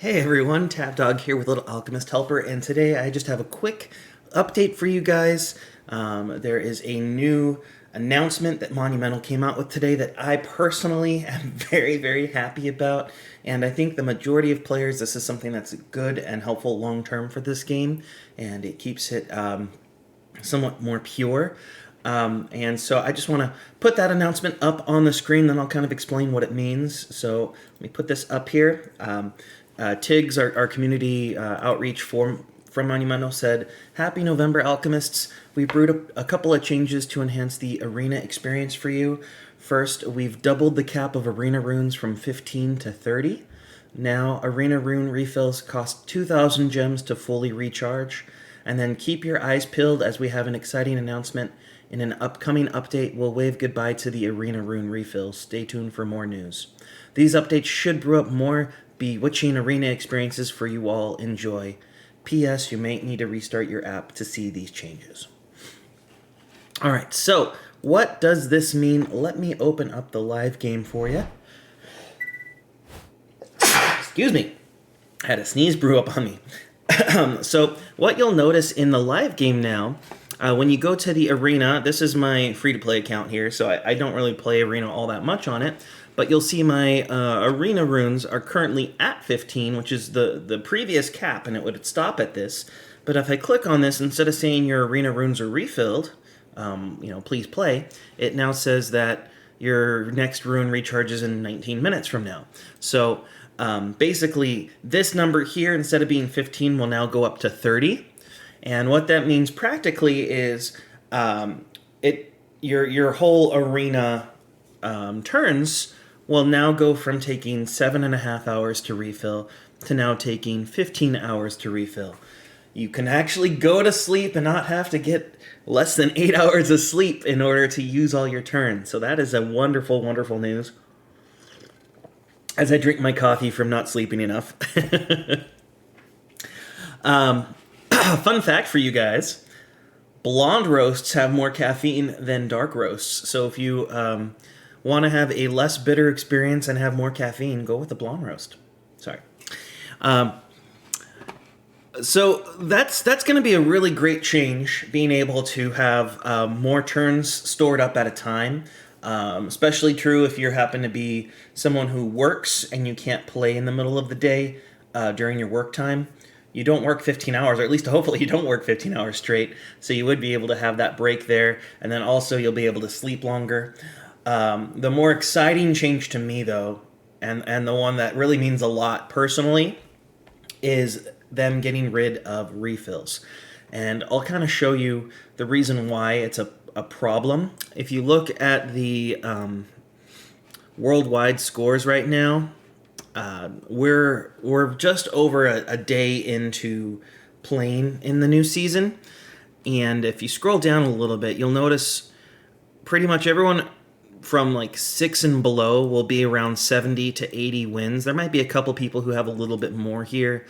Hey everyone, Tapdog here with Little Alchemist Helper, and today I just have a quick update for you guys. There is a new announcement that Monumental came out with today that I personally am very, very happy about, and I think the majority of players, this is something that's good and helpful long term for this game, and it keeps it somewhat more pure. And so I just want to put that announcement up on the screen, then I'll kind of explain what it means. So let me put this up here. Tiggs, our community outreach from Monumental, said, "Happy November, Alchemists. We brewed a couple of changes to enhance the arena experience for you. First, we've doubled the cap of arena runes from 15 to 30. Now, arena rune refills cost 2,000 gems to fully recharge. And then keep your eyes peeled as we have an exciting announcement. In an upcoming update, we'll wave goodbye to the arena rune refills. Stay tuned for more news. These updates should brew up more bewitching arena experiences for you all. Enjoy. P.S. You may need to restart your app to see these changes." Alright, so what does this mean? Let me open up the live game for you. Excuse me. I had a sneeze brew up on me. So what you'll notice in the live game now, when you go to the arena, this is my free-to-play account here, so I don't really play arena all that much on it, but you'll see my arena runes are currently at 15, which is the previous cap, and it would stop at this. But if I click on this, instead of saying your arena runes are refilled, please play, it now says that your next rune recharges in 19 minutes from now. So basically, this number here, instead of being 15, will now go up to 30. And what that means practically is your whole arena turns will now go from taking 7.5 hours to refill to now taking 15 hours to refill. You can actually go to sleep and not have to get less than 8 hours of sleep in order to use all your turns. So that is a wonderful, wonderful news. As I drink my coffee from not sleeping enough. Fun fact for you guys, blonde roasts have more caffeine than dark roasts. So if you want to have a less bitter experience and have more caffeine, go with the blonde roast. Sorry. So that's going to be a really great change, being able to have more turns stored up at a time. Especially true if you happen to be someone who works and you can't play in the middle of the day during your work time. You don't work 15 hours, or at least hopefully you don't work 15 hours straight, so you would be able to have that break there, and then also you'll be able to sleep longer. The more exciting change to me, though, and the one that really means a lot personally, is them getting rid of refills. And I'll kind of show you the reason why it's a problem. If you look at the worldwide scores right now, we're just over a day into playing in the new season, and if you scroll down a little bit, you'll notice pretty much everyone from like 6 and below will be around 70 to 80 wins. There might be a couple people who have a little bit more here,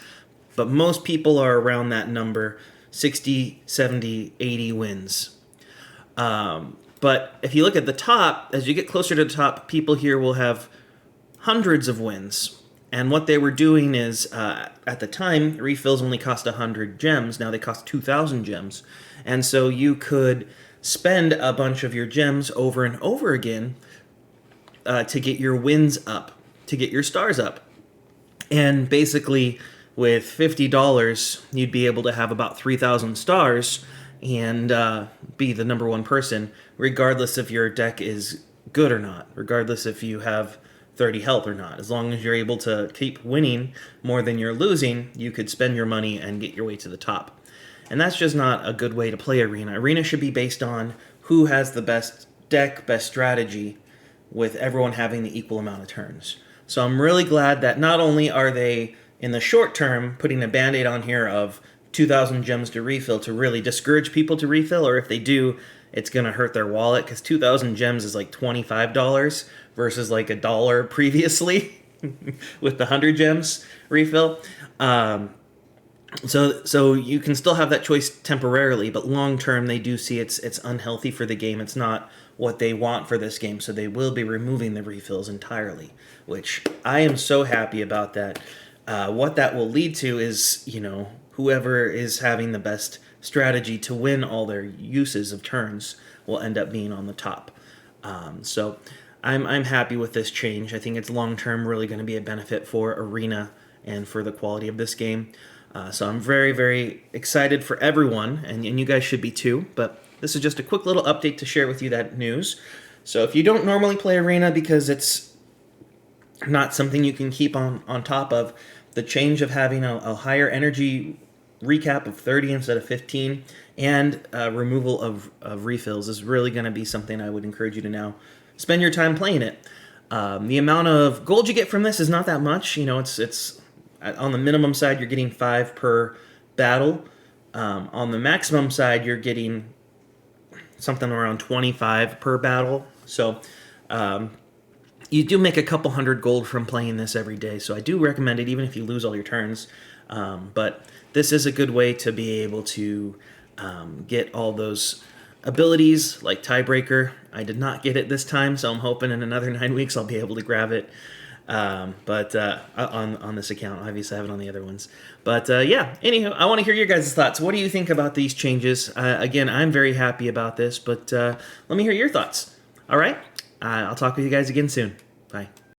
but most people are around that number, 60, 70, 80 wins. But if you look at the top, as you get closer to the top, people here will have hundreds of wins. And what they were doing is, at the time, refills only cost 100 gems. Now they cost 2,000 gems. And so you could spend a bunch of your gems over and over again to get your wins up, to get your stars up. And basically, with $50, you'd be able to have about 3,000 stars and be the number one person, regardless if your deck is good or not, regardless if you have 30 health or not. As long as you're able to keep winning more than you're losing, you could spend your money and get your way to the top. And that's just not a good way to play Arena. Arena should be based on who has the best deck, best strategy, with everyone having the equal amount of turns. So I'm really glad that not only are they, in the short term, putting a band-aid on here of 2,000 gems to refill to really discourage people to refill, or if they do, it's going to hurt their wallet, because 2,000 gems is like $25 versus like $1 previously with the 100 gems refill. So you can still have that choice temporarily, but long term they do see it's unhealthy for the game. It's not what they want for this game, so they will be removing the refills entirely, which I am so happy about that. what that will lead to is, whoever is having the best strategy to win all their uses of turns will end up being on the top. So I'm happy with this change. I think it's long term really going to be a benefit for Arena and for the quality of this game. So I'm very, very excited for everyone, and you guys should be too. But this is just a quick little update to share with you that news. So if you don't normally play Arena because it's not something you can keep on top of, the change of having a higher energy recap of 30 instead of 15 and removal of refills is really going to be something I would encourage you to now spend your time playing it. The amount of gold you get from this is not that much. It's on the minimum side, you're getting 5 per battle. On the maximum side, you're getting something around 25 per battle. So you do make a couple hundred gold from playing this every day. So I do recommend it, even if you lose all your turns. But this is a good way to be able to get all those abilities like Tiebreaker. I did not get it this time, so I'm hoping in another 9 weeks I'll be able to grab it. But on this account, obviously I have it on the other ones. But yeah, anywho, I want to hear your guys' thoughts. What do you think about these changes? Again, I'm very happy about this, but let me hear your thoughts. All right, I'll talk with you guys again soon. Bye.